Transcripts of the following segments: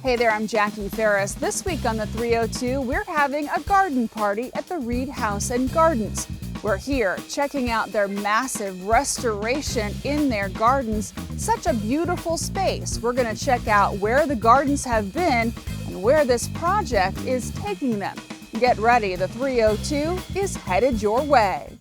Hey there, I'm Jackie Ferris. This week on the 302, we're having a garden party at the Reed House and Gardens. We're here checking out their massive restoration in their gardens. Such a beautiful space. We're going to check out where the gardens have been and where this project is taking them. Get ready, the 302 is headed your way.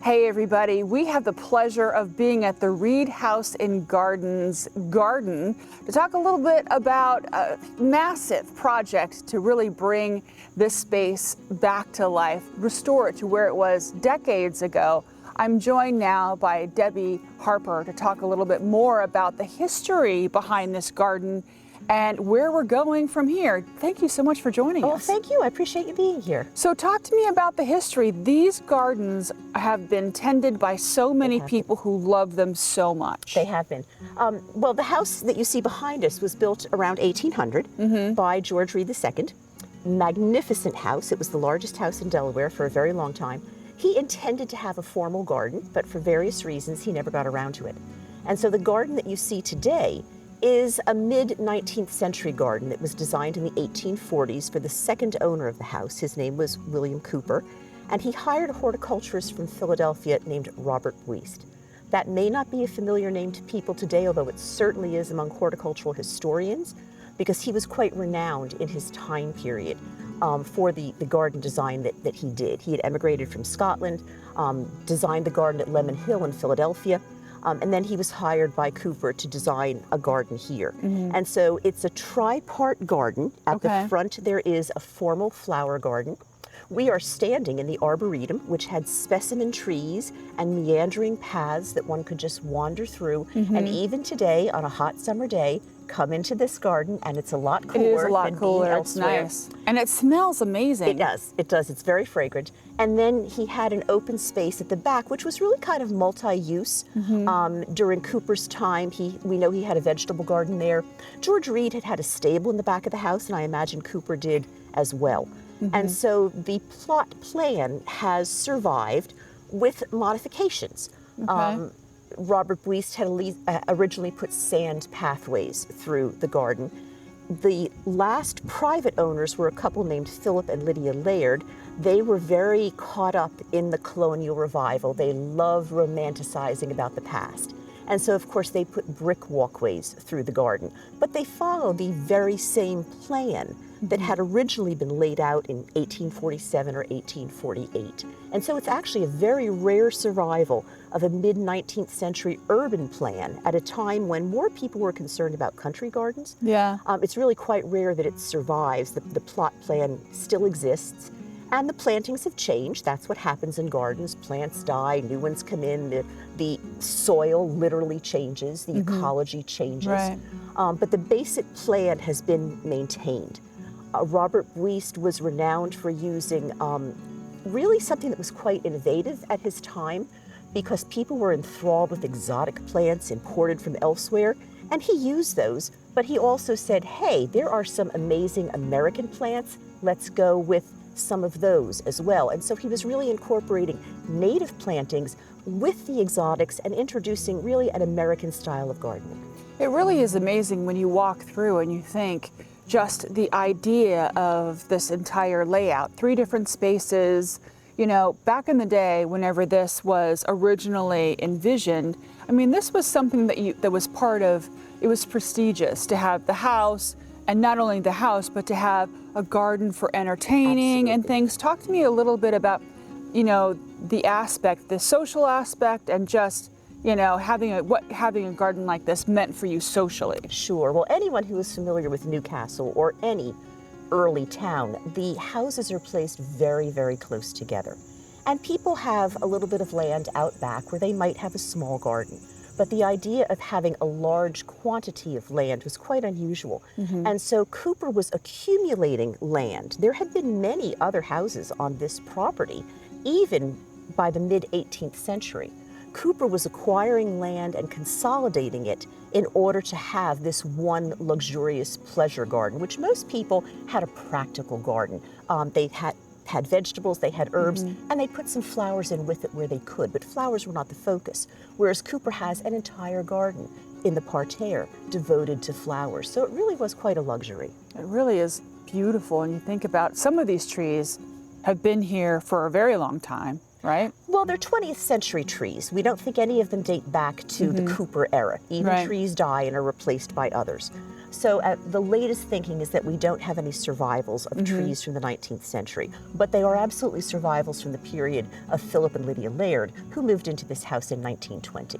Hey everybody, we have the pleasure of being at the Reed House and Gardens garden to talk a little bit about a massive project to really bring this space back to life, restore it to where it was decades ago. I'm joined now by Debbie Harper to talk a little bit more about the history behind this garden and where we're going from here. Thank you so much for joining us. Thank you. I appreciate you being here. So talk to me about the history. These gardens have been tended by so many people who love them so much. They have been. Well, the house that you see behind us was built around 1800 by George Reed II. Magnificent house. It was the largest house in Delaware for a very long time. He intended to have a formal garden, but for various reasons, he never got around to it. And so the garden that you see today is a mid-19th century garden that was designed in the 1840s for the second owner of the house. His name was William Cooper, and he hired a horticulturist from Philadelphia named Robert Buist. That may not be a familiar name to people today, although it certainly is among horticultural historians, because he was quite renowned in his time period for the garden design that he did. He had emigrated from Scotland, designed the garden at Lemon Hill in Philadelphia, and then he was hired by Cooper to design a garden here. And so it's a tri-part garden. At the front there is a formal flower garden. We are standing in the Arboretum, which had specimen trees and meandering paths that one could just wander through. And even today, on a hot summer day, come into this garden and it's a lot cooler. It is a lot cooler. It's elsewhere. nice. And it smells amazing. It does. It does. It's very fragrant. And then he had an open space at the back, which was really kind of multi-use. During Cooper's time, we know he had a vegetable garden there. George Reed had a stable in the back of the house, and I imagine Cooper did as well. And so the plot plan has survived with modifications. Robert Buist had originally put sand pathways through the garden. The last private owners were a couple named Philip and Lydia Laird. They were very caught up in the colonial revival. They loved romanticizing about the past. And so, of course, they put brick walkways through the garden. But they followed the very same plan that had originally been laid out in 1847 or 1848. And so it's actually a very rare survival of a mid-19th century urban plan at a time when more people were concerned about country gardens. It's really quite rare that it survives. The plot plan still exists. And the plantings have changed. That's what happens in gardens. Plants die, new ones come in, the soil literally changes, the ecology changes. But the basic plan has been maintained. Robert Buist was renowned for using really something that was quite innovative at his time, because people were enthralled with exotic plants imported from elsewhere, and he used those. But he also said, hey, there are some amazing American plants. Let's go with some of those as well. And so he was really incorporating native plantings with the exotics and introducing really an American style of gardening. It really is amazing when you walk through and you think just the idea of this entire layout, 3 different spaces. You know, back in the day, whenever this was originally envisioned, I mean, this was something that was part of, it was prestigious to have the house, and not only the house, but to have a garden for entertaining and things. Talk to me a little bit about, you know, the aspect, the social aspect, and just, you know, what having a garden like this meant for you socially. Sure. Well, anyone who is familiar with Newcastle or any early town, the houses are placed very, very close together. And people have a little bit of land out back where they might have a small garden. but the idea of having a large quantity of land was quite unusual. And so Cooper was accumulating land. There had been many other houses on this property, even by the mid-18th century. Cooper was acquiring land and consolidating it in order to have this one luxurious pleasure garden, which most people had a practical garden. They had vegetables, they had herbs, and they put some flowers in with it where they could, but flowers were not the focus. Whereas Cooper has an entire garden in the parterre devoted to flowers. So it really was quite a luxury. It really is beautiful. And you think about some of these trees have been here for a very long time, right? Well, they're 20th century trees. We don't think any of them date back to the Cooper era. Even trees die and are replaced by others. So the latest thinking is that we don't have any survivals of trees from the 19th century, but they are absolutely survivals from the period of Philip and Lydia Laird, who moved into this house in 1920.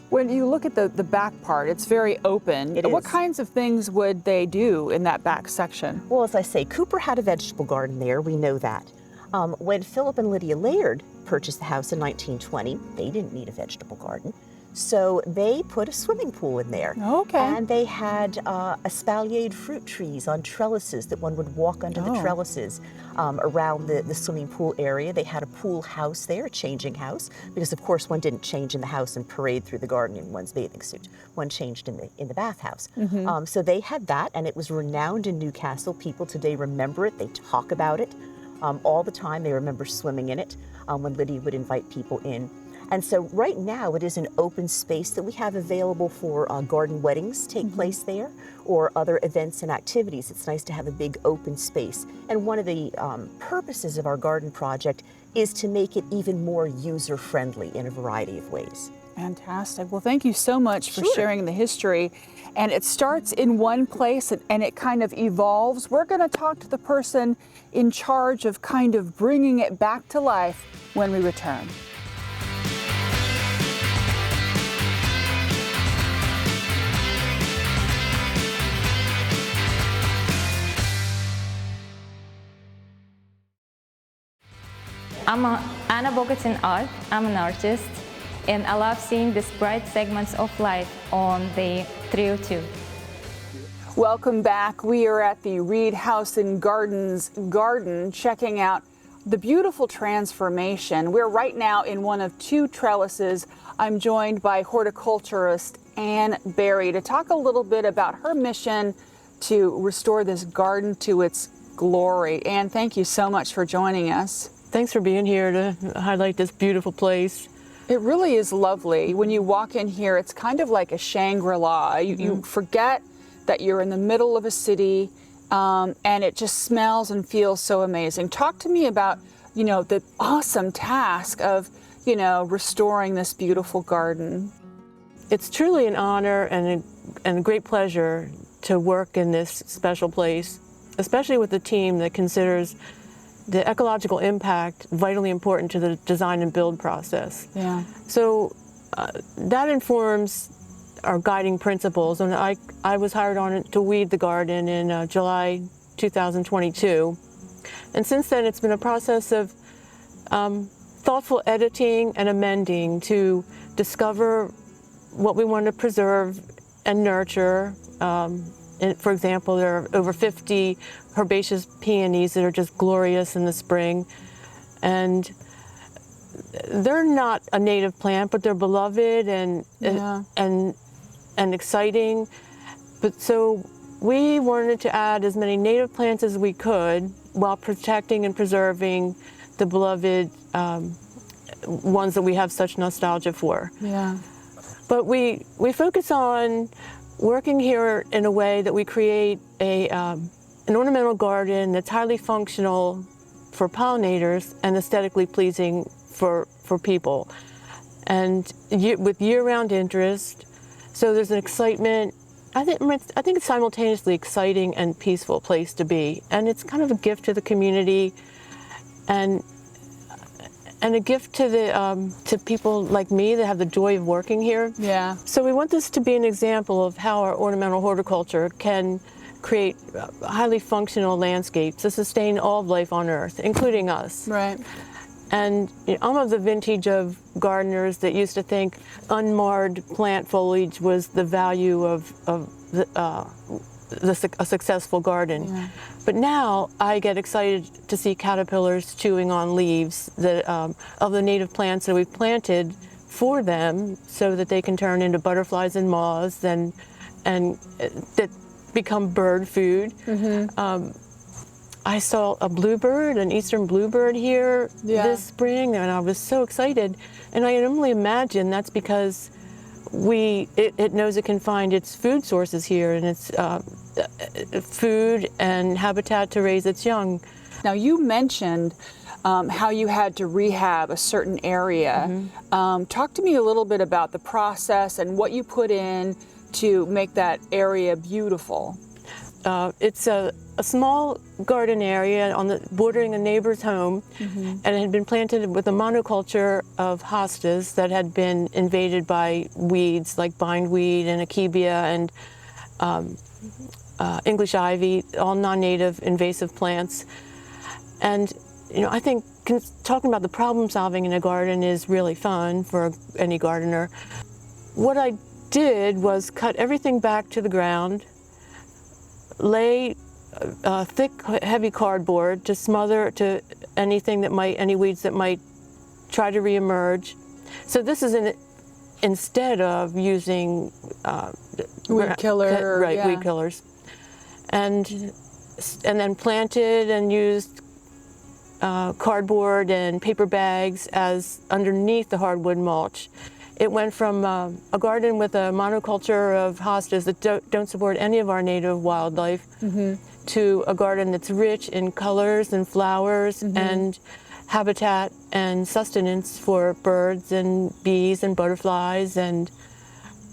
When you look at the back part, it's very open. What kinds of things would they do in that back section? Well, as I say, Cooper had a vegetable garden there, we know that. When Philip and Lydia Laird purchased the house in 1920, they didn't need a vegetable garden. So they put a swimming pool in there. Okay. And they had espaliered fruit trees on trellises that one would walk under the trellises around the swimming pool area. They had a pool house there, a changing house, because of course one didn't change in the house and parade through the garden in one's bathing suit. One changed in the bathhouse. So they had that, and it was renowned in Newcastle. People today remember it. They talk about it all the time. They remember swimming in it when Lydia would invite people in. And so right now it is an open space that we have available for garden weddings take place there, or other events and activities. It's nice to have a big open space. And one of the purposes of our garden project is to make it even more user-friendly in a variety of ways. Fantastic. Well, thank you so much for sharing the history. And it starts in one place and it kind of evolves. We're going to talk to the person in charge of kind of bringing it back to life when we return. I'm Anna Bogatin-Alp. I'm an artist, and I love seeing these bright segments of light on the 302. Welcome back. We are at the Reed House and Gardens garden, checking out the beautiful transformation. We're right now in one of two trellises. I'm joined by horticulturist Ann Berry to talk a little bit about her mission to restore this garden to its glory. Ann, thank you so much for joining us. Thanks for being here to highlight this beautiful place. It really is lovely. When you walk in here, it's kind of like a Shangri-La. You forget that you're in the middle of a city, and it just smells and feels so amazing. Talk to me about, the awesome task of, restoring this beautiful garden. It's truly an honor and a great pleasure to work in this special place, especially with a team that considers the ecological impact vitally important to the design and build process. Yeah. So that informs our guiding principles, and I was hired on to weed the garden in July 2022. And since then it's been a process of thoughtful editing and amending to discover what we want to preserve and nurture. For example, there are over 50 herbaceous peonies that are just glorious in the spring. And they're not a native plant, but they're beloved and exciting. But so we wanted to add as many native plants as we could while protecting and preserving the beloved ones that we have such nostalgia for. Yeah. But we focus on working here in a way that we create an ornamental garden that's highly functional for pollinators and aesthetically pleasing for people, and with year-round interest. So there's an excitement. I think it's simultaneously exciting and peaceful place to be, and it's kind of a gift to the community, and a gift to to people like me that have the joy of working here. Yeah. So we want this to be an example of how our ornamental horticulture can create highly functional landscapes to sustain all of life on Earth, including us. Right. And I'm of the vintage of gardeners that used to think unmarred plant foliage was the value of a successful garden. Yeah. But now I get excited to see caterpillars chewing on leaves that, of the native plants that we've planted for them so that they can turn into butterflies and moths and that become bird food. I saw a bluebird, an eastern bluebird here this spring, and I was so excited. And I can only imagine that's because it knows it can find its food sources here, and its food and habitat to raise its young. Now, you mentioned how you had to rehab a certain area. Talk to me a little bit about the process and what you put in to make that area beautiful. It's a small garden area bordering a neighbor's home, and it had been planted with a monoculture of hostas that had been invaded by weeds like bindweed and achebia and English ivy, all non-native invasive plants. And I think talking about the problem solving in a garden is really fun for any gardener. What I did was cut everything back to the ground, lay thick, heavy cardboard to smother to any weeds that might try to reemerge. So this is instead of using Weed killer. weed killers, and then planted and used cardboard and paper bags as underneath the hardwood mulch. It went from a garden with a monoculture of hostas that don't support any of our native wildlife to a garden that's rich in colors and flowers and habitat and sustenance for birds and bees and butterflies and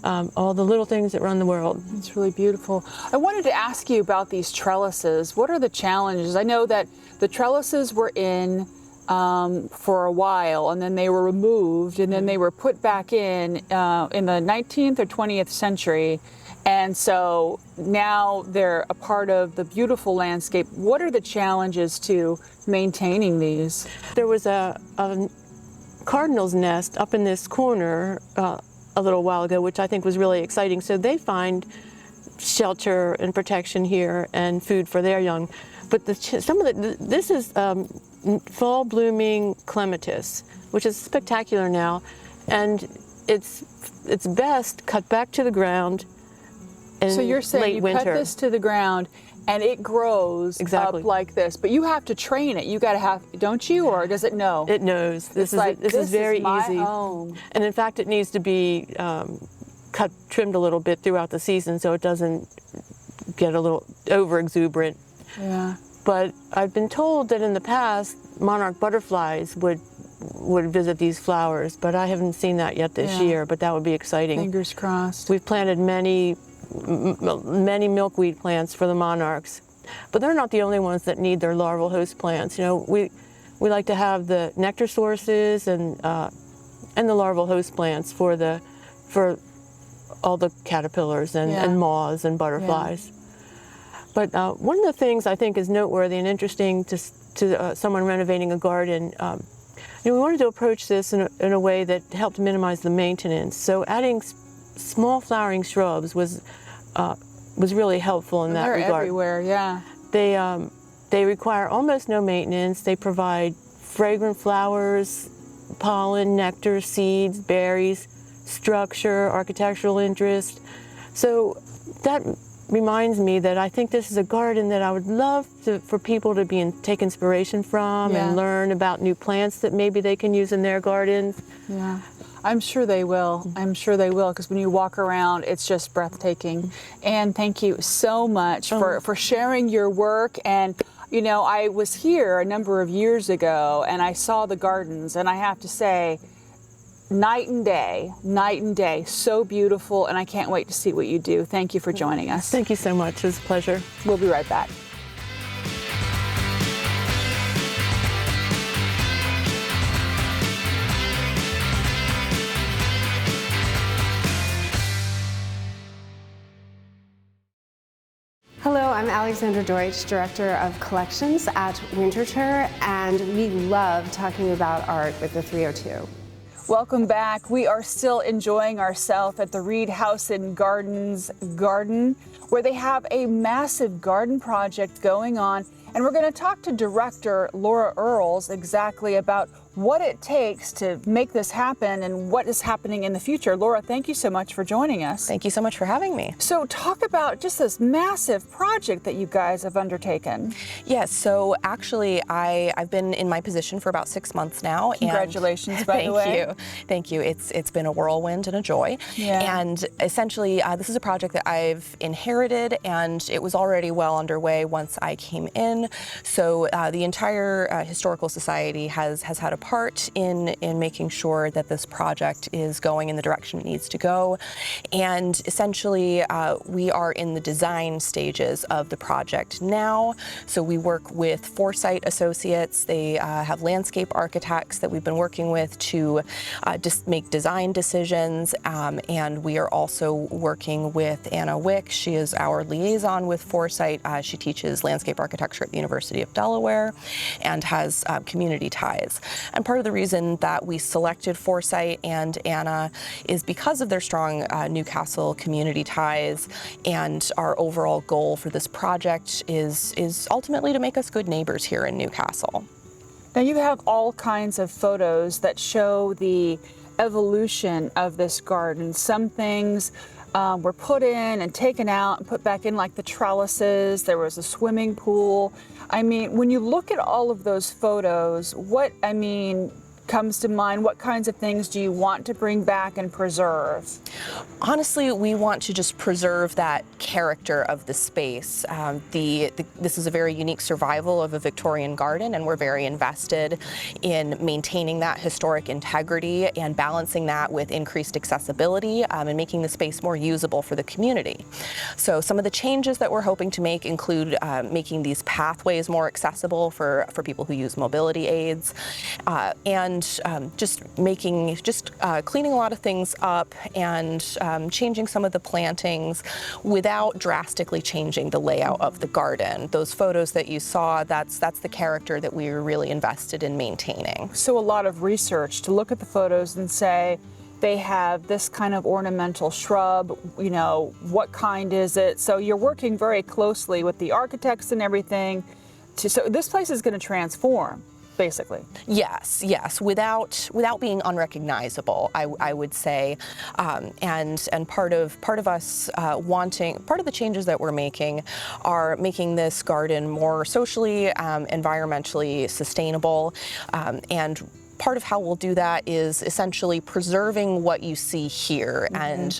all the little things that run the world. It's really beautiful. I wanted to ask you about these trellises. What are the challenges? I know that the trellises were in for a while, and then they were removed, and then they were put back in the 19th or 20th century. And so now they're a part of the beautiful landscape. What are the challenges to maintaining these? There was a cardinal's nest up in this corner a little while ago, which I think was really exciting. So they find shelter and protection here and food for their young. But this is fall blooming clematis, which is spectacular now, and it's best cut back to the ground in So you're saying late you winter. cut this to the ground and it grows Exactly. up like this, but you have to train it. You got to have, don't you, or does it know? It knows. This It's is very my easy. home. And in fact, it needs to be trimmed a little bit throughout the season so it doesn't get a little over exuberant. Yeah. But I've been told that in the past, monarch butterflies would visit these flowers, but I haven't seen that yet this Yeah. year, but that would be exciting. Fingers crossed. We've planted many milkweed plants for the monarchs, but they're not the only ones that need their larval host plants. We like to have the nectar sources and the larval host plants for all the caterpillars and moths and butterflies. But one of the things I think is noteworthy and interesting to someone renovating a garden, we wanted to approach this in a way that helped minimize the maintenance. So adding small flowering shrubs was really helpful in that They're regard. everywhere, yeah. They require almost no maintenance. They provide fragrant flowers, pollen, nectar, seeds, berries, structure, architectural interest. So that reminds me that I think this is a garden that I would love for people to take inspiration from and learn about new plants that maybe they can use in their gardens. Yeah. I'm sure they will. I'm sure they will, because when you walk around, it's just breathtaking. And thank you so much for sharing your work. And, I was here a number of years ago, and I saw the gardens, and I have to say, night and day, so beautiful, and I can't wait to see what you do. Thank you for joining us. Thank you so much. It was a pleasure. We'll be right back. Hello, I'm Alexandra Deutsch, Director of Collections at Winterthur, and we love talking about art with the 302. Welcome back. We are still enjoying ourselves at the Reed House and Gardens Garden, where they have a massive garden project going on. And we're going to talk to Director Laura Earls exactly about what it takes to make this happen and what is happening in the future. Laura, thank you so much for joining us. Thank you so much for having me. So talk about just this massive project that you guys have undertaken. Yes, so actually I've been in my position for about 6 months now. Congratulations, by the way. Thank you. Thank you. It's been a whirlwind and a joy. Yeah. And essentially this is a project that I've inherited, and it was already well underway once I came in. So the entire Historical Society has had a part in making sure that this project is going in the direction it needs to go. And essentially, we are in the design stages of the project now. So we work with Foresight Associates. They have landscape architects that we've been working with to just make design decisions. And we are also working with Anna Wick. She is our liaison with Foresight. She teaches landscape architecture at the University of Delaware and has community ties. And part of the reason that we selected Foresight and Anna is because of their strong Newcastle community ties, and our overall goal for this project is ultimately to make us good neighbors here in Newcastle. Now you have all kinds of photos that show the evolution of this garden. Some things were put in and taken out and put back in, like the trellises. There was a swimming pool. I mean, when you look at all of those photos, what comes to mind? What kinds of things do you want to bring back and preserve? Honestly, we want to just preserve that character of the space. This is a very unique survival of a Victorian garden, and we're very invested in maintaining that historic integrity and balancing that with increased accessibility and making the space more usable for the community. So some of the changes that we're hoping to make include making these pathways more accessible for people who use mobility aids, and just cleaning a lot of things up and changing some of the plantings without drastically changing the layout of the garden. Those photos that you saw, that's the character that we were really invested in maintaining. So a lot of research to look at the photos and say, they have this kind of ornamental shrub, you know, what kind is it? So you're working very closely with the architects and everything. So this place is going to transform, basically. Yes, without being unrecognizable, I would say, and part of us part of the changes that we're making are making this garden more socially, environmentally sustainable, and part of how we'll do that is essentially preserving what you see here and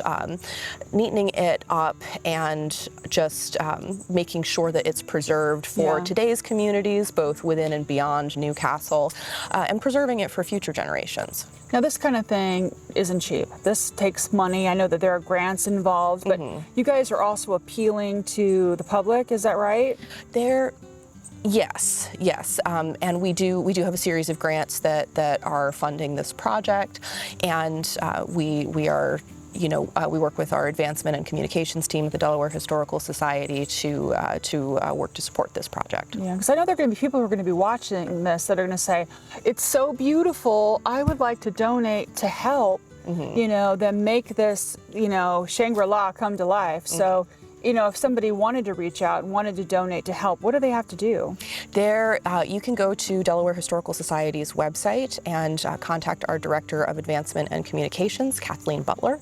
neatening it up and just making sure that it's preserved for today's communities, both within and beyond Newcastle, and preserving it for future generations. Now, this kind of thing isn't cheap. This takes money. I know that there are grants involved, but you guys are also appealing to the public, is that right? Yes, and we do have a series of grants that are funding this project, and we are, we work with our advancement and communications team at the Delaware Historical Society to work to support this project. Yeah, because I know there are going to be people who are going to be watching this that are going to say, "It's so beautiful. I would like to donate to help." Them make this, Shangri-La come to life. So. If somebody wanted to reach out and wanted to donate to help, what do they have to do? You can go to Delaware Historical Society's website and contact our Director of Advancement and Communications, Kathleen Butler,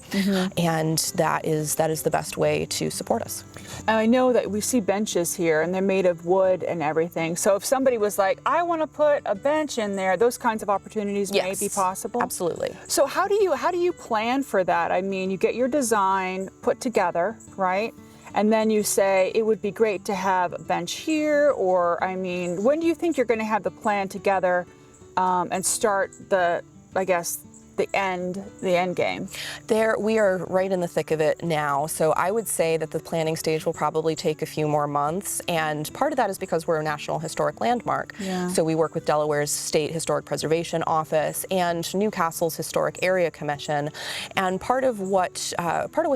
and that is the best way to support us. And I know that we see benches here, and they're made of wood and everything. So if somebody was like, "I want to put a bench in there," those kinds of opportunities may be possible. Absolutely. So how do you plan for that? I mean, you get your design put together, right? And then you say it would be great to have a bench here, or when do you think you're going to have the plan together and start the the end game? We are right in the thick of it now. So I would say that the planning stage will probably take a few more months. And part of that is because we're a National Historic Landmark. Yeah. So we work with Delaware's State Historic Preservation Office and Newcastle's Historic Area Commission. And part of what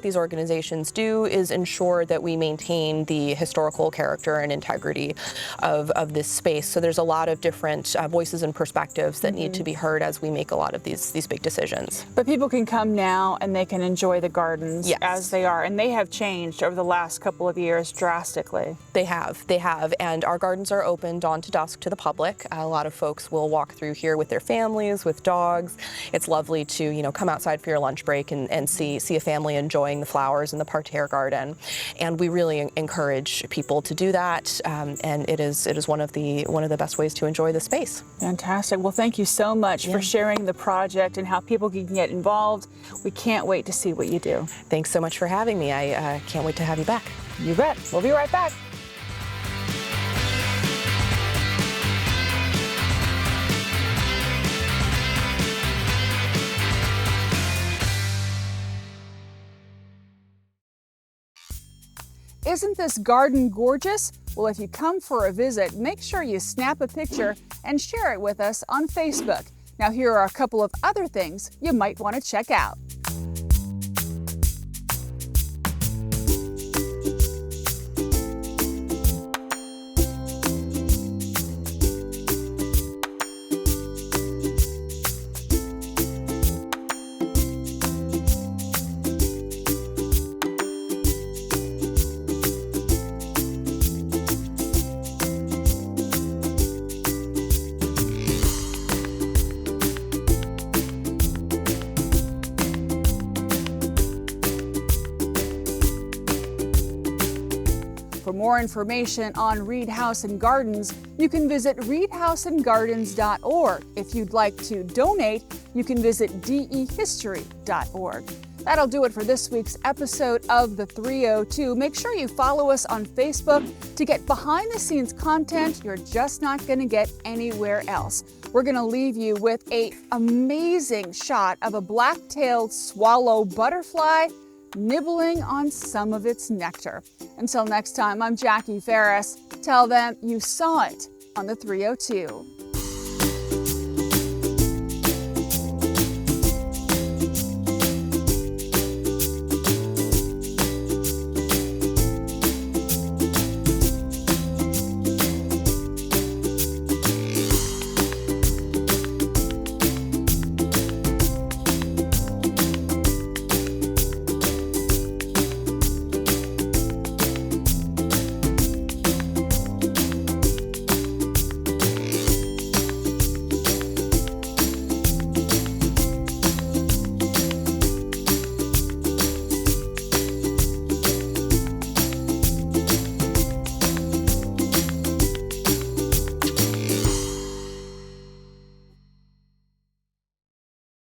these organizations do is ensure that we maintain the historical character and integrity of this space. So there's a lot of different voices and perspectives that need to be heard as we make a lot of these big decisions. But people can come now and they can enjoy the gardens Yes. as they are, and they have changed over the last couple of years drastically. They have, and our gardens are open dawn to dusk to the public. A lot of folks will walk through here with their families, with dogs. It's lovely to, come outside for your lunch break and see a family enjoying the flowers in the parterre garden. And we really encourage people to do that, and it is one of the best ways to enjoy the space. Fantastic. Well, thank you so much for sharing the project and how people can get involved. We can't wait to see what you do. Thanks so much for having me. I can't wait to have you back. You bet. We'll be right back. Isn't this garden gorgeous? Well, if you come for a visit, make sure you snap a picture and share it with us on Facebook. Now, here are a couple of other things you might want to check out. For more information on Reed House and Gardens, you can visit reedhouseandgardens.org. If you'd like to donate, you can visit dehistory.org. That'll do it for this week's episode of The 302. Make sure you follow us on Facebook to get behind-the-scenes content you're just not going to get anywhere else. We're going to leave you with an amazing shot of a black-tailed swallow butterfly nibbling on some of its nectar. Until next time, I'm Jackie Ferris. Tell them you saw it on The 302.